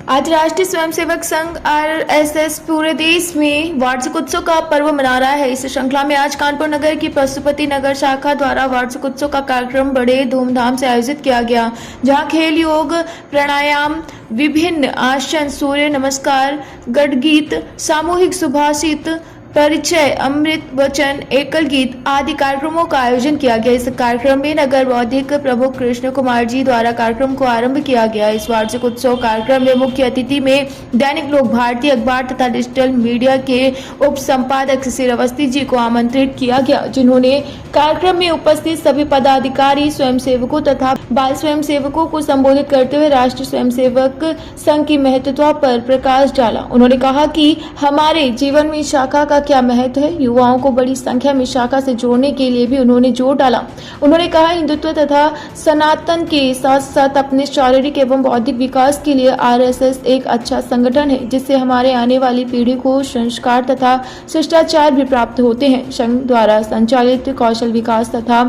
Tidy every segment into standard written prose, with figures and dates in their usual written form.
आज राष्ट्रीय स्वयंसेवक संघ आरएसएस पूरे देश में वार्षिक उत्सव का पर्व मना रहा है। इस श्रृंखला में आज कानपुर नगर की पशुपति नगर शाखा द्वारा वार्षिक उत्सव का कार्यक्रम बड़े धूमधाम से आयोजित किया गया, जहां खेल, योग, प्राणायाम, विभिन्न आसन, सूर्य नमस्कार, गणगीत, सामूहिक सुभाषित, परिचय, अमृत वचन, एकल गीत आदि कार्यक्रमों का आयोजन किया गया। इस कार्यक्रम में नगर बौद्धिक प्रमुख कृष्ण कुमार जी द्वारा कार्यक्रम को आरंभ किया गया। इस वार्षिक उत्सव कार्यक्रम में मुख्य अतिथि में दैनिक लोक भारतीय अखबार तथा डिजिटल मीडिया के उप संपादक श्री अवस्थी जी को आमंत्रित किया गया, जिन्होंने कार्यक्रम में उपस्थित सभी पदाधिकारी, स्वयंसेवकों तथा बाल स्वयंसेवकों को संबोधित करते हुए राष्ट्रीय स्वयंसेवक संघ की महत्वता पर प्रकाश डाला। उन्होंने कहा कि हमारे जीवन में शाखा का क्या महत्व है। युवाओं को बड़ी संख्या में शाखा से जोड़ने के लिए भी उन्होंने जोर डाला। उन्होंने कहा, हिंदुत्व तथा सनातन के साथ साथ अपने शारीरिक एवं बौद्धिक विकास के लिए आरएसएस एक अच्छा संगठन है, जिससे हमारे आने वाली पीढ़ी को संस्कार तथा शिष्टाचार भी प्राप्त होते हैं। संघ द्वारा संचालित कौशल विकास तथा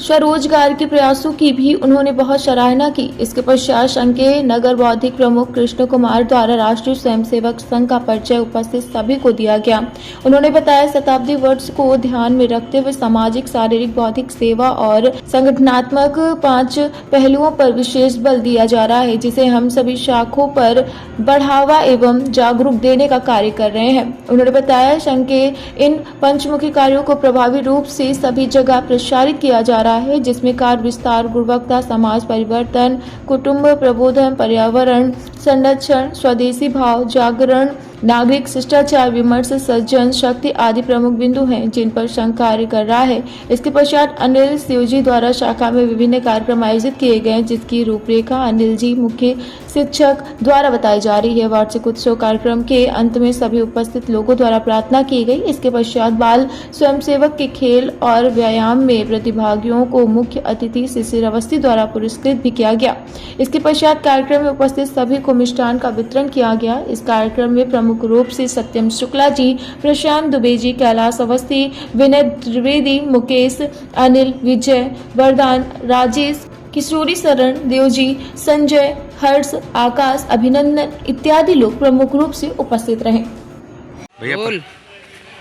स्वरोजगार के प्रयासों की भी उन्होंने बहुत सराहना की। इसके पश्चात संघ के नगर बौद्धिक प्रमुख कृष्ण कुमार द्वारा राष्ट्रीय स्वयंसेवक संघ का परिचय उपस्थित सभी को दिया गया। उन्होंने बताया, शताब्दी वर्ष को ध्यान में रखते हुए सामाजिक, शारीरिक, बौद्धिक सेवा और संगठनात्मक 5 पहलुओं पर विशेष बल दिया जा रहा है, जिसे हम सभी शाखों पर बढ़ावा एवं जागरूक देने का कार्य कर रहे हैं। उन्होंने बताया, संघ के इन पंचमुखी कार्यों को प्रभावी रूप से सभी जगह प्रसारित किया जा रहा है, जिसमें कार्य विस्तार, गुणवत्ता, समाज परिवर्तन, कुटुंब प्रबोधन, पर्यावरण संरक्षण, स्वदेशी भाव जागरण, नागरिक शिष्टाचार, विमर्श, सज्जन शक्ति आदि प्रमुख बिंदु हैं, जिन पर संघ कार्य कर रहा है। इसके पश्चात अनिल शिवजी द्वारा शाखा में विभिन्न कार्यक्रम आयोजित किए गए, जिसकी रूपरेखा अनिल जी मुख्य शिक्षक द्वारा बताई जा रही है। वार्षिक उत्सव कार्यक्रम के अंत में सभी उपस्थित लोगों द्वारा प्रार्थना की गई। इसके पश्चात बाल स्वयंसेवक के खेल और व्यायाम में प्रतिभागियों को मुख्य अतिथि श्री अवस्थी द्वारा पुरस्कृत भी किया गया। इसके पश्चात कार्यक्रम में उपस्थित सभी को मिष्ठान का वितरण किया गया। इस कार्यक्रम में प्रमुख रूप से सत्यम शुक्ला जी, प्रशांत दुबे जी, कैलाश अवस्थी, विनय त्रिवेदी, मुकेश, अनिल, विजय, वरदान, राजेश, किशोरी शरण, देवजी, संजय, हर्ष, आकाश, अभिनंदन इत्यादि लोग प्रमुख रूप से उपस्थित रहे।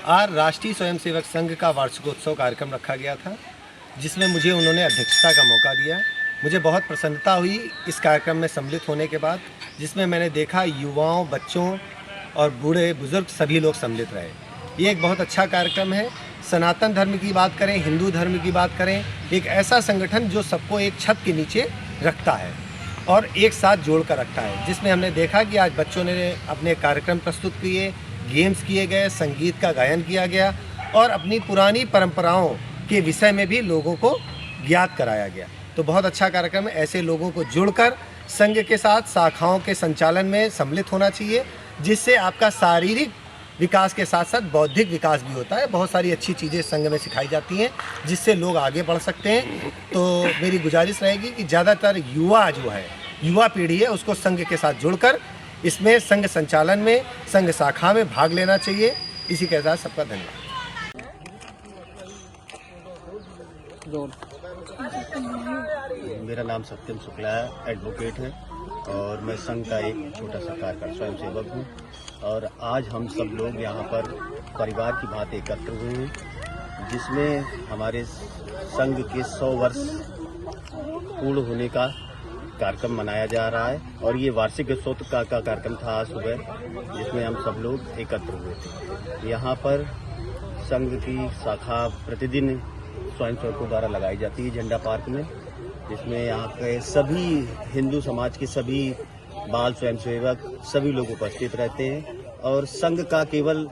आज राष्ट्रीय स्वयंसेवक संघ का वार्षिकोत्सव कार्यक्रम रखा गया था, जिसमें मुझे उन्होंने अध्यक्षता का मौका दिया। मुझे बहुत प्रसन्नता हुई इस कार्यक्रम में सम्मिलित होने के बाद, जिसमें मैंने देखा युवाओं, बच्चों और बूढ़े बुजुर्ग सभी लोग सम्मिलित रहे। ये एक बहुत अच्छा कार्यक्रम है। सनातन धर्म की बात करें, हिंदू धर्म की बात करें, एक ऐसा संगठन जो सबको एक छत के नीचे रखता है और एक साथ जोड़ कर रखता है, जिसमें हमने देखा कि आज बच्चों ने अपने कार्यक्रम प्रस्तुत किए, गेम्स किए गए, संगीत का गायन किया गया और अपनी पुरानी परंपराओं के विषय में भी लोगों को ज्ञात कराया गया। तो बहुत अच्छा कार्यक्रम है। ऐसे लोगों को जुड़कर संघ के साथ शाखाओं के संचालन में सम्मिलित होना चाहिए, जिससे आपका शारीरिक विकास के साथ साथ बौद्धिक विकास भी होता है। बहुत सारी अच्छी चीज़ें संघ में सिखाई जाती हैं, जिससे लोग आगे बढ़ सकते हैं। तो मेरी गुजारिश रहेगी कि ज़्यादातर युवा जो है, युवा पीढ़ी है, उसको संघ के साथ जुड़कर इसमें संघ संचालन में, संघ शाखा में भाग लेना चाहिए। इसी के साथ सबका धन्यवाद। मेरा नाम सत्यम शुक्ला है, एडवोकेट है और मैं संघ का एक छोटा सा कार्यकर्ता स्वयंसेवक हूँ। और आज हम सब लोग यहाँ पर परिवार की भांति एकत्र हुए हैं, जिसमें हमारे संघ के 100 वर्ष पूर्ण होने का कार्यक्रम मनाया जा रहा है। और ये वार्षिक उत्सव का कार्यक्रम था आज सुबह, जिसमें हम सब लोग एकत्र हुए थे। यहाँ पर संघ की शाखा प्रतिदिन स्वयंसेवकों द्वारा लगाई जाती है झंडा पार्क में, जिसमें यहाँ के सभी हिंदू समाज के सभी बाल स्वयंसेवक सभी लोग उपस्थित रहते हैं। और संघ का केवल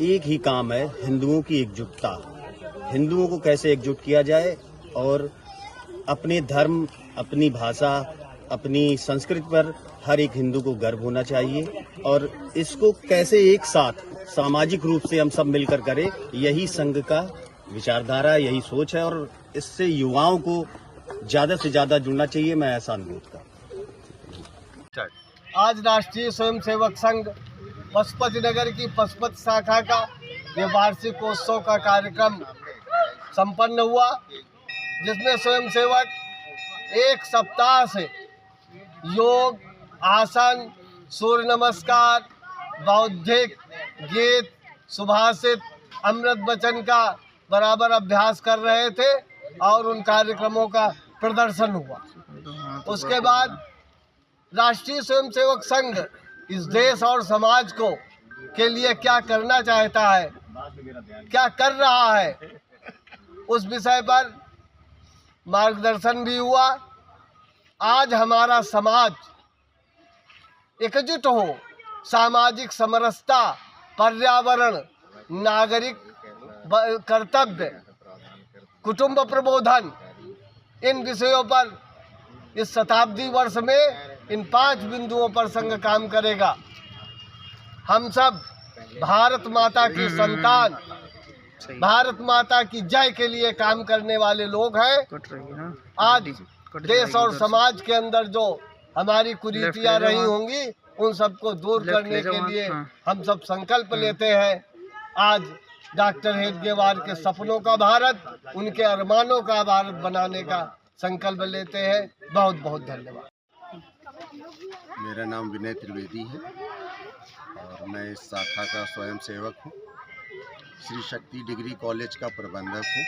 एक ही काम है, हिंदुओं की एकजुटता। हिंदुओं को कैसे एकजुट किया जाए और अपने धर्म, अपनी भाषा, अपनी संस्कृति पर हर एक हिंदू को गर्व होना चाहिए और इसको कैसे एक साथ सामाजिक रूप से हम सब मिलकर करें, यही संघ का विचारधारा, यही सोच है। और इससे युवाओं को ज्यादा से ज्यादा जुड़ना चाहिए, मैं ऐसा अनुरोध करता हूं। आज राष्ट्रीय स्वयंसेवक संघ पशुपति नगर की पशुपति शाखा का ये वार्षिकोत्सव का कार्यक्रम संपन्न हुआ, जिसमें स्वयंसेवक एक सप्ताह से योग, आसन, सूर्य नमस्कार, बौद्धिक गीत, सुभाषित, अमृत वचन का बराबर अभ्यास कर रहे थे और उन कार्यक्रमों का प्रदर्शन हुआ। उसके बाद राष्ट्रीय स्वयंसेवक संघ इस देश और समाज को के लिए क्या करना चाहता है, क्या कर रहा है, उस विषय पर मार्गदर्शन भी हुआ। आज हमारा समाज एकजुट हो सामाजिक समरसता, पर्यावरण, नागरिक कर्तव्य, कुटुंब प्रबोधन, इन विषयों पर इस शताब्दी वर्ष में इन 5 बिंदुओं पर संघ काम करेगा। हम सब भारत माता की संतान, भारत माता की जय के लिए काम करने वाले लोग हैं। आज देश और समाज के अंदर जो हमारी कुरीतियां रही होंगी उन सबको दूर करने के लिए हम सब संकल्प लेते हैं। आज डॉक्टर हेडगेवार के सपनों का भारत, उनके अरमानों का भारत बनाने का संकल्प लेते हैं। बहुत बहुत धन्यवाद। मेरा नाम विनय त्रिवेदी है और मैं इस शाखा का स्वयं सेवक हूँ। श्री शक्ति डिग्री कॉलेज का प्रबंधक हूँ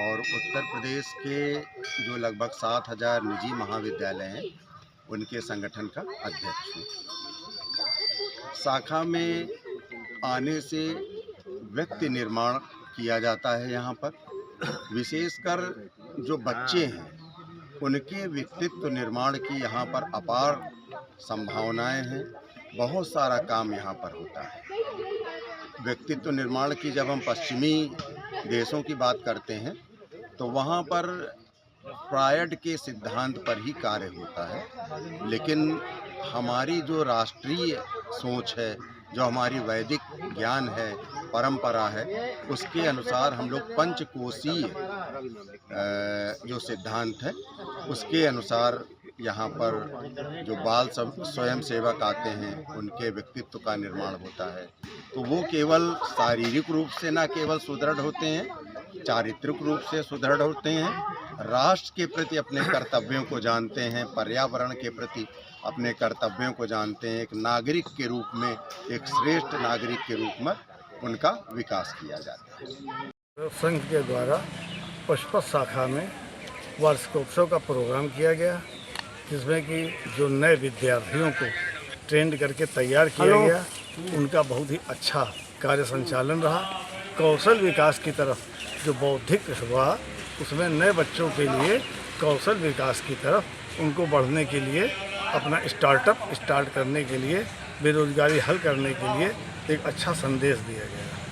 और उत्तर प्रदेश के जो लगभग 7000 निजी महाविद्यालय हैं उनके संगठन का अध्यक्ष हूँ। शाखा में आने से व्यक्ति निर्माण किया जाता है। यहाँ पर विशेषकर जो बच्चे हैं उनके व्यक्तित्व निर्माण की यहाँ पर अपार संभावनाएं हैं। बहुत सारा काम यहाँ पर होता है। व्यक्तित्व निर्माण की जब हम पश्चिमी देशों की बात करते हैं तो वहाँ पर प्रायड के सिद्धांत पर ही कार्य होता है, लेकिन हमारी जो राष्ट्रीय सोच है, जो हमारी वैदिक ज्ञान है, परंपरा है, उसके अनुसार हम लोग पंचकोशीय जो सिद्धांत है उसके अनुसार यहाँ पर जो बाल स्वयं सेवक आते हैं उनके व्यक्तित्व का निर्माण होता है। तो वो केवल शारीरिक रूप से न केवल सुदृढ़ होते हैं, चारित्रिक रूप से सुदृढ़ होते हैं, राष्ट्र के प्रति अपने कर्तव्यों को जानते हैं, पर्यावरण के प्रति अपने कर्तव्यों को जानते हैं। एक नागरिक के रूप में, एक श्रेष्ठ नागरिक के रूप में उनका विकास किया जाता है। संघ के द्वारा पशुपत शाखा में वार्षिकोत्सव का प्रोग्राम किया गया, जिसमें कि जो नए विद्यार्थियों को ट्रेंड करके तैयार किया गया, उनका बहुत ही अच्छा कार्य संचालन रहा। कौशल विकास की तरफ जो बौद्धिक हुआ, उसमें नए बच्चों के लिए कौशल विकास की तरफ उनको बढ़ने के लिए, अपना स्टार्टअप स्टार्ट करने के लिए, बेरोजगारी हल करने के लिए एक अच्छा संदेश दिया गया।